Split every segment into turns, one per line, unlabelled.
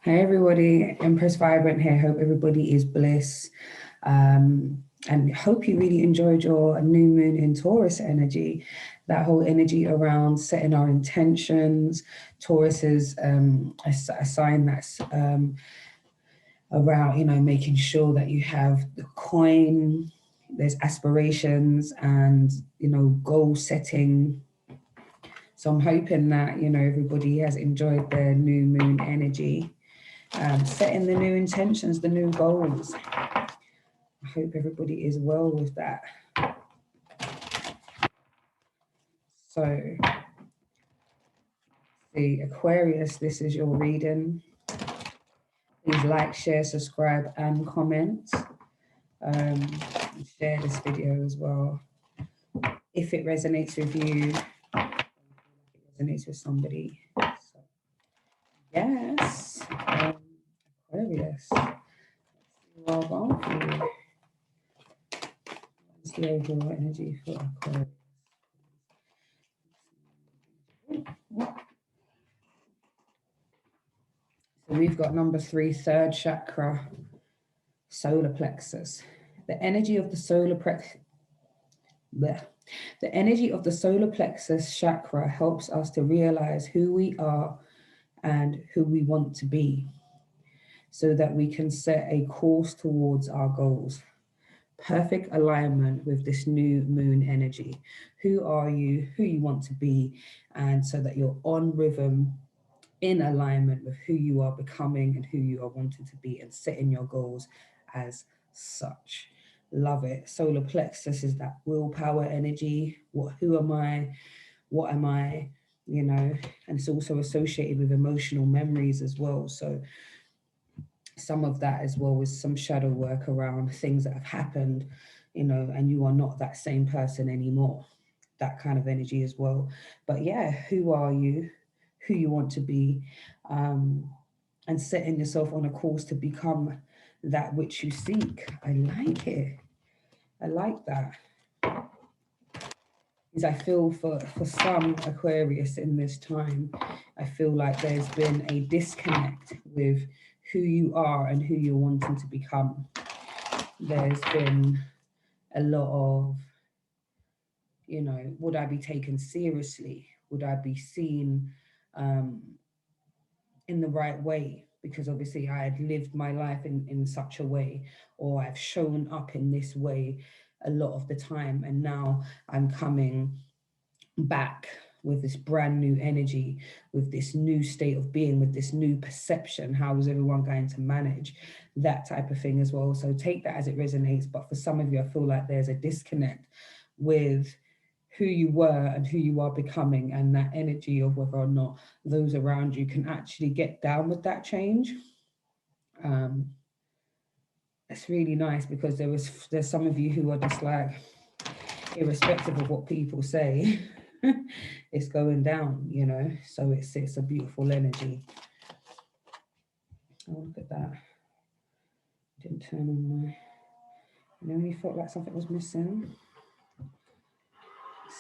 Hey everybody, Empress Vibrant here. Hope everybody is bliss. And hope you really enjoyed your new moon in Taurus energy. That whole energy around setting our intentions. Taurus is a sign that's around, making sure that you have the coin, there's aspirations and, goal setting. So I'm hoping that, everybody has enjoyed their new moon energy. Setting the new intentions, the new goals. I hope everybody is well with that. So, the Aquarius, this is your reading. Please like, share, subscribe, and comment. Share this video as well. If it resonates with you, if it resonates with somebody. So, yes, Aquarius. Let's see what I've gone for you. What's the overall energy for Aquarius? So we've got number 3, third chakra, solar plexus. The energy of the solar plexus. The energy of the solar plexus chakra helps us to realize who we are and who we want to be, so that we can set a course towards our goals. Perfect alignment with this new moon energy. Who are you, who you want to be, and so that you're on rhythm, in alignment with who you are becoming and who you are wanting to be, and setting your goals as such. Love it. Solar plexus is that willpower energy. Who am I? What am I? And it's also associated with emotional memories as well. So some of that as well is some shadow work around things that have happened, and you are not that same person anymore. That kind of energy as well. But yeah, who are you? Who you want to be, and setting yourself on a course to become that which you seek. I like it. I like that. Because I feel for some Aquarius in this time, I feel like there's been a disconnect with who you are and who you're wanting to become. There's been a lot of, would I be taken seriously? Would I be seen in the right way? Because obviously I had lived my life in such a way, or I've shown up in this way a lot of the time. And now I'm coming back with this brand new energy, with this new state of being, with this new perception. How is everyone going to manage that type of thing as well? So take that as it resonates. But for some of you, I feel like there's a disconnect with who you were and who you are becoming, and that energy of whether or not those around you can actually get down with that change. It's really nice, because there's some of you who are just like, irrespective of what people say, it's going down, so it's a beautiful energy. Oh, look at that. Didn't turn on my, when you felt like something was missing.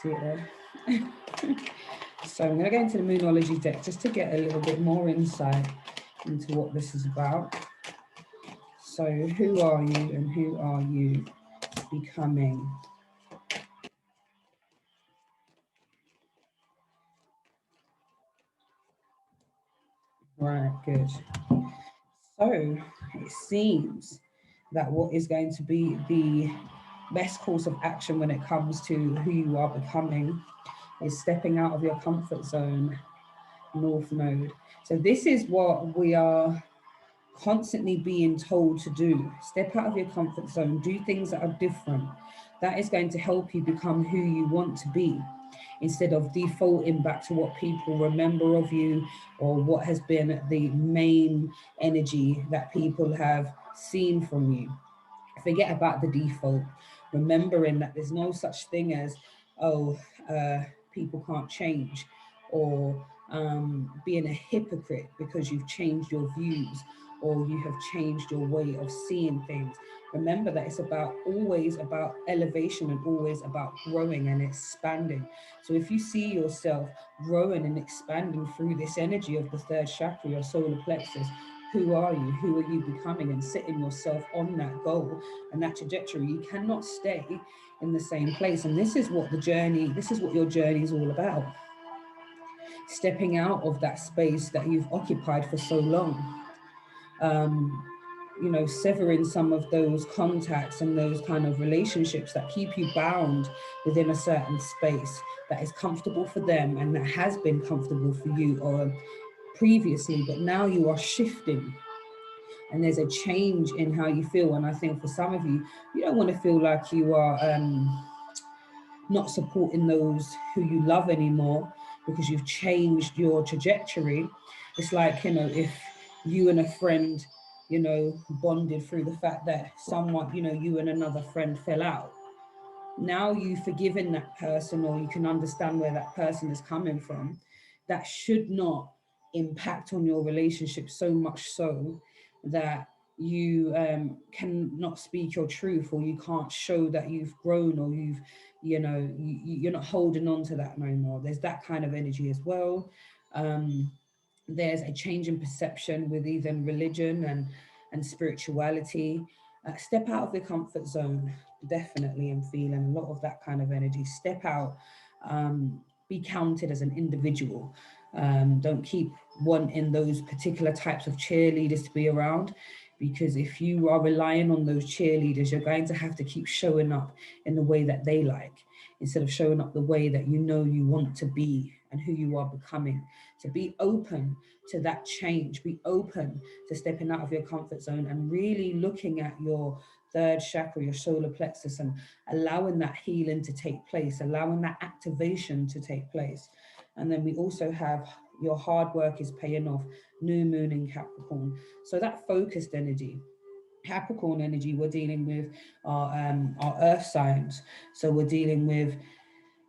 See it there. So I'm going to go into the Moonology deck just to get a little bit more insight into what this is about. So who are you and who are you becoming? Right, good. So it seems that what is going to be the best course of action when it comes to who you are becoming is stepping out of your comfort zone, North Node. So this is what we are constantly being told to do. Step out of your comfort zone, do things that are different. That is going to help you become who you want to be, instead of defaulting back to what people remember of you, or what has been the main energy that people have seen from you. Forget about the default, remembering that there's no such thing as, people can't change, or being a hypocrite because you've changed your views, or you have changed your way of seeing things. Remember that it's always about elevation, and always about growing and expanding. So if you see yourself growing and expanding through this energy of the third chakra, your solar plexus, Who are you? Who are you becoming? And setting yourself on that goal and that trajectory. You cannot stay in the same place. And this is what your journey is all about. Stepping out of that space that you've occupied for so long. Severing some of those contacts and those kind of relationships that keep you bound within a certain space that is comfortable for them and that has been comfortable for you or previously, but now you are shifting and there's a change in how you feel. And I think for some of you, you don't want to feel like you are not supporting those who you love anymore because you've changed your trajectory. It's like, if you and a friend, bonded through the fact that someone, you and another friend fell out. Now you've forgiven that person, or you can understand where that person is coming from. That should not impact on your relationship so much so that you cannot speak your truth, or you can't show that you've grown, or you're not holding on to that no more. There's that kind of energy as well. There's a change in perception with even religion and spirituality. Step out of the comfort zone, definitely. I'm feeling a lot of that kind of energy. Step out, be counted as an individual. Don't keep wanting those particular types of cheerleaders to be around, because if you are relying on those cheerleaders, you're going to have to keep showing up in the way that they like, instead of showing up the way that you want to be and who you are becoming. To be open to that change, be open to stepping out of your comfort zone and really looking at your third chakra, your solar plexus, and allowing that healing to take place, allowing that activation to take place. And then we also have your hard work is paying off, new moon in Capricorn. So that focused energy, Capricorn energy, we're dealing with our earth signs. So we're dealing with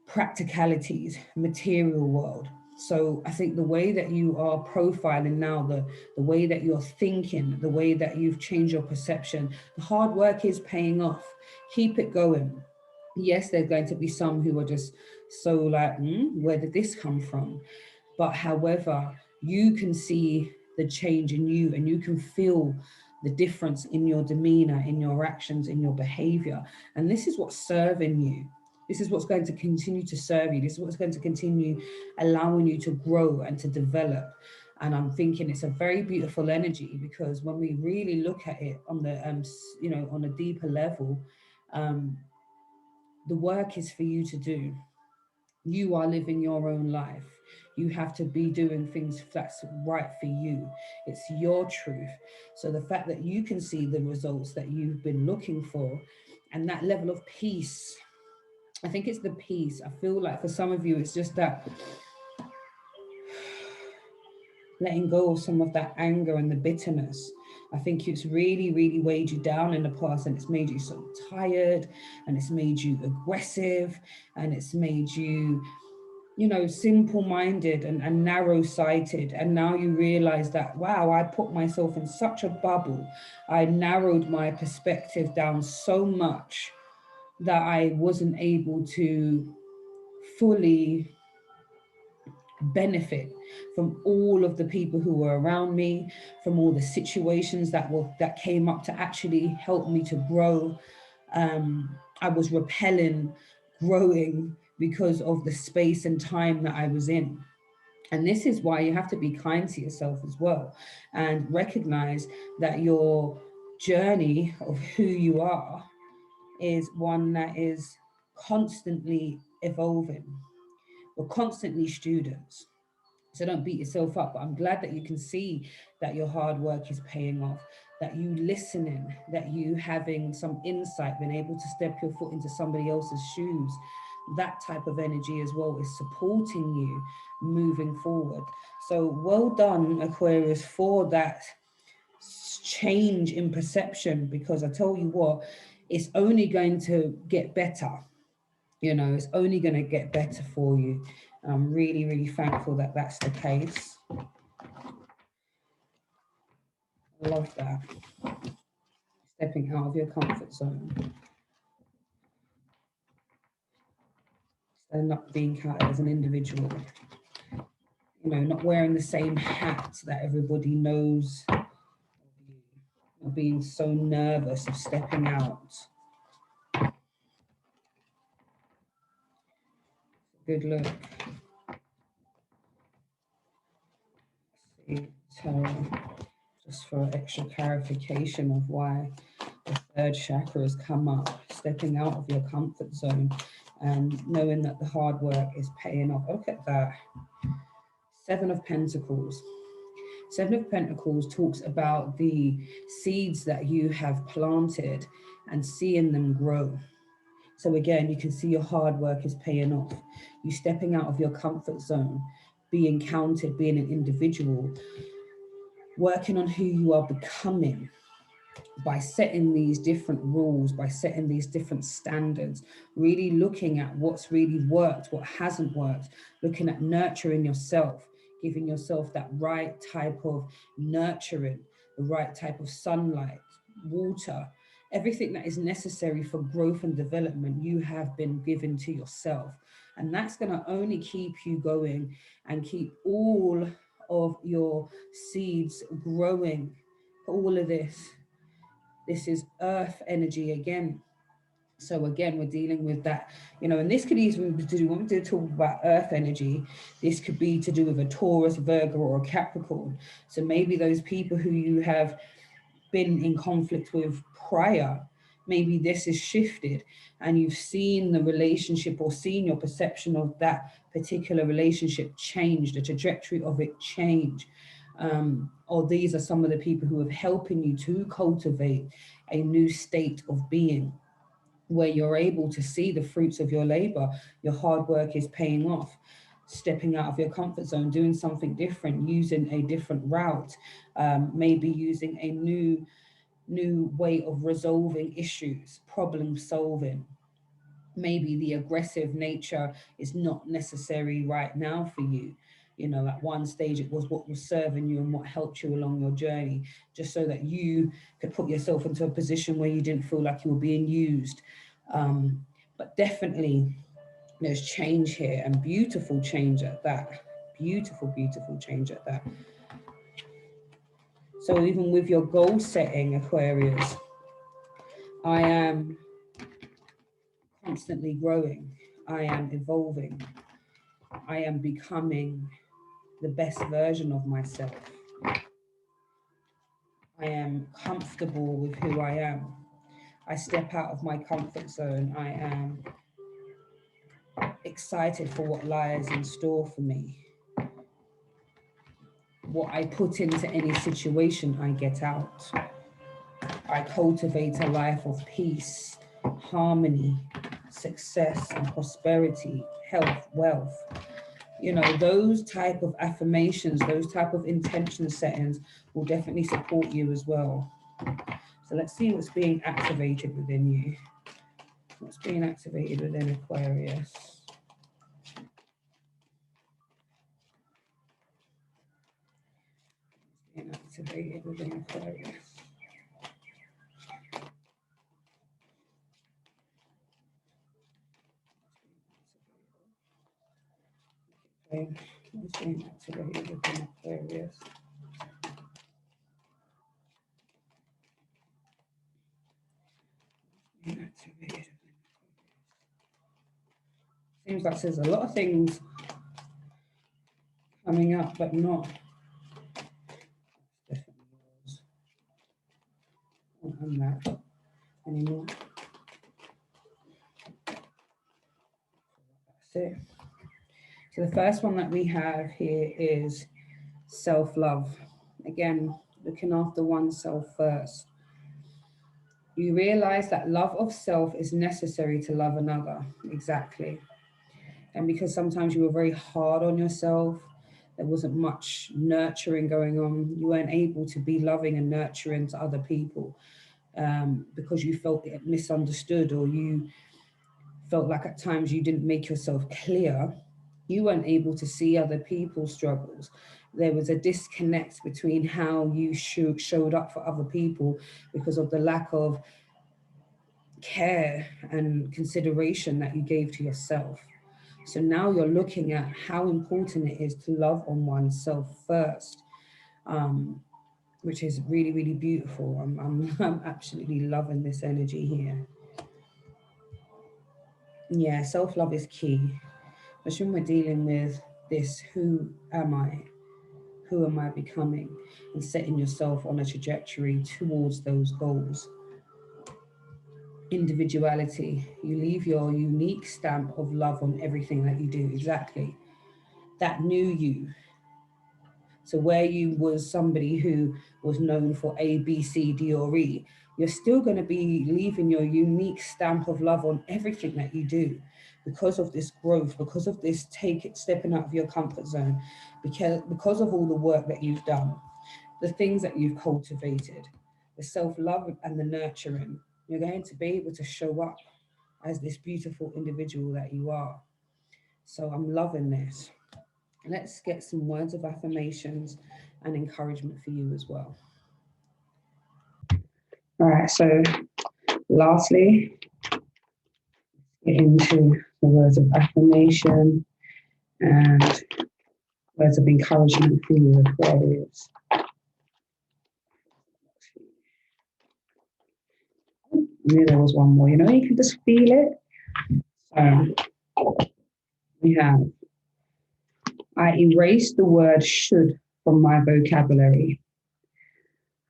practicalities, material world. So I think the way that you are profiling now, the way that you're thinking, the way that you've changed your perception, the hard work is paying off. Keep it going. Yes, there's going to be some who are just so like, where did this come from? But however, you can see the change in you, and you can feel the difference in your demeanor, in your actions, in your behavior. And this is what's serving you. This is what's going to continue to serve you. This is what's going to continue allowing you to grow and to develop. And I'm thinking it's a very beautiful energy, because when we really look at it on the, on a deeper level, the work is for you to do. You are living your own life. You have to be doing things that's right for you. It's your truth. So the fact that you can see the results that you've been looking for, and that level of peace, I think it's the peace. I feel like for some of you, it's just that letting go of some of that anger and the bitterness. I think it's really, really weighed you down in the past, and it's made you so tired, and it's made you aggressive, and it's made you, simple-minded and narrow-sighted. And now you realize that, wow, I put myself in such a bubble. I narrowed my perspective down so much that I wasn't able to fully benefit from all of the people who were around me, from all the situations that came up to actually help me to grow. I was repelling growing because of the space and time that I was in. And this is why you have to be kind to yourself as well, and recognize that your journey of who you are is one that is constantly evolving. We're constantly students. So don't beat yourself up. But I'm glad that you can see that your hard work is paying off, that you listening, that you having some insight, been able to step your foot into somebody else's shoes. That type of energy as well is supporting you moving forward. So well done, Aquarius, for that change in perception, because I tell you what, it's only going to get better. It's only going to get better for you. I'm really, really thankful that that's the case. I love that. Stepping out of your comfort zone. And not being counted as an individual. Not wearing the same hat that everybody knows of being so nervous of stepping out. Good look. See, so just for extra clarification of why the third chakra has come up, stepping out of your comfort zone and knowing that the hard work is paying off. Look at that. Seven of Pentacles. Seven of Pentacles talks about the seeds that you have planted and seeing them grow. So again, you can see your hard work is paying off. You stepping out of your comfort zone, being counted, being an individual, working on who you are becoming by setting these different rules, by setting these different standards, really looking at what's really worked, what hasn't worked, looking at nurturing yourself, giving yourself that right type of nurturing, the right type of sunlight, water, everything that is necessary for growth and development you have been given to yourself. And that's going to only keep you going and keep all of your seeds growing. All of this is earth energy again. So again, we're dealing with that, and this could even be to do, when we do talk about earth energy, this could be to do with a Taurus, Virgo, or a Capricorn. So maybe those people who you have been in conflict with prior, maybe this is shifted and you've seen the relationship or seen your perception of that particular relationship change, the trajectory of it change. Or these are some of the people who are helping you to cultivate a new state of being where you're able to see the fruits of your labor, your hard work is paying off, stepping out of your comfort zone, doing something different, using a different route, maybe using a new way of resolving issues, problem solving. Maybe the aggressive nature is not necessary right now for you. At one stage it was what was serving you and what helped you along your journey, just so that you could put yourself into a position where you didn't feel like you were being used. But definitely there's change here, and beautiful change at that. Beautiful, beautiful change at that. So even with your goal setting, Aquarius, I am constantly growing. I am evolving. I am becoming the best version of myself. I am comfortable with who I am. I step out of my comfort zone. I am excited for what lies in store for me. What I put into any situation, I get out. I cultivate a life of peace, harmony, success, and prosperity, health, wealth. Those type of affirmations, those type of intention settings will definitely support you as well. So let's see what's being activated within you. What's being activated within Aquarius? Being activated within Aquarius. Okay. What's being activated within Aquarius? Being activated. Seems like there's a lot of things coming up, but not. Definitely was. I'm not anymore. That's it. So the first one that we have here is self-love. Again, looking after oneself first. You realize that love of self is necessary to love another. Exactly. And because sometimes you were very hard on yourself, there wasn't much nurturing going on. You weren't able to be loving and nurturing to other people because you felt misunderstood, or you felt like at times you didn't make yourself clear. You weren't able to see other people's struggles. There was a disconnect between how you showed up for other people because of the lack of care and consideration that you gave to yourself. So now you're looking at how important it is to love on oneself first. which is really, really beautiful. I'm absolutely loving this energy here. Yeah, self-love is key. Especially when we're dealing with this, who am I? Who am I becoming? And setting yourself on a trajectory towards those goals. Individuality. You leave your unique stamp of love on everything that you do. Exactly. That new you. So where you was somebody who was known for A, B, C, D, or E, you're still going to be leaving your unique stamp of love on everything that you do because of this growth, because of this stepping out of your comfort zone, because of all the work that you've done, the things that you've cultivated, the self-love and the nurturing. You're going to be able to show up as this beautiful individual that you are. So I'm loving this. Let's get some words of affirmations and encouragement for you as well. All right, so lastly, get into the words of affirmation and words of encouragement for you, Aquarius. I knew there was one more. You know, you can just feel it. So we have, I erase the word should from my vocabulary.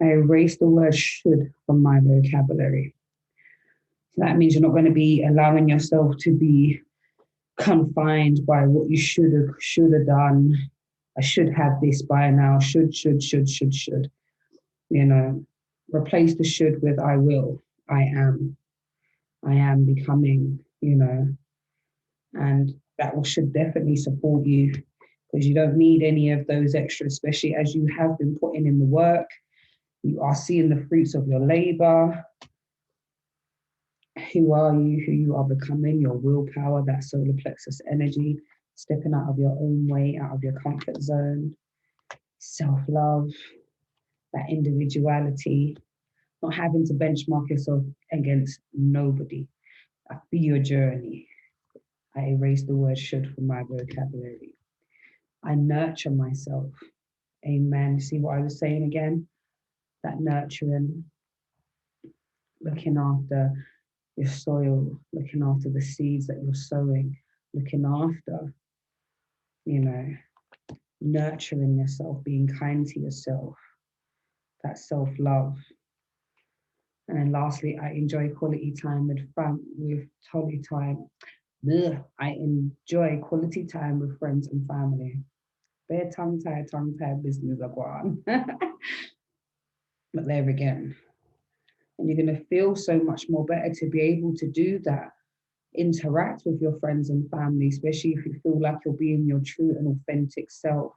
I erase the word should from my vocabulary. So that means you're not going to be allowing yourself to be confined by what you should have done. I should have this by now. Should. You know, replace the should with I will. I am. I am becoming. You know, and that should definitely support you because you don't need any of those extras, especially as you have been putting in the work. You are seeing the fruits of your labor. Who are you? Who you are becoming, your willpower, that solar plexus energy, stepping out of your own way, out of your comfort zone, self-love, that individuality, not having to benchmark yourself against nobody. Be your journey. I erase the word should from my vocabulary. I nurture myself. Amen. See what I was saying again? That nurturing, looking after your soil, looking after the seeds that you're sowing, looking after, you know, nurturing yourself, being kind to yourself, that self-love. And then lastly, I enjoy quality time with quality time. I enjoy quality time with friends and family. Bare tongue-tied business are gone. But there again, and you're going to feel so much more better to be able to do that, interact with your friends and family, especially if you feel like you're being your true and authentic self,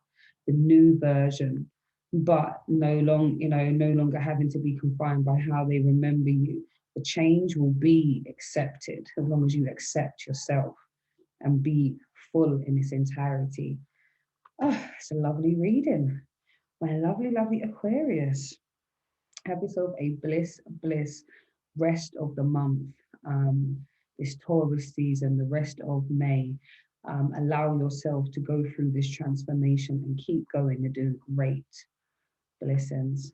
the new version, but no longer having to be confined by how they remember you. The change will be accepted as long as you accept yourself and be full in its entirety. Oh, it's a lovely reading. My lovely, lovely Aquarius. Have yourself a bliss rest of the month. This Taurus season, the rest of May. Allow yourself to go through this transformation and keep going. You're doing great. Blessings.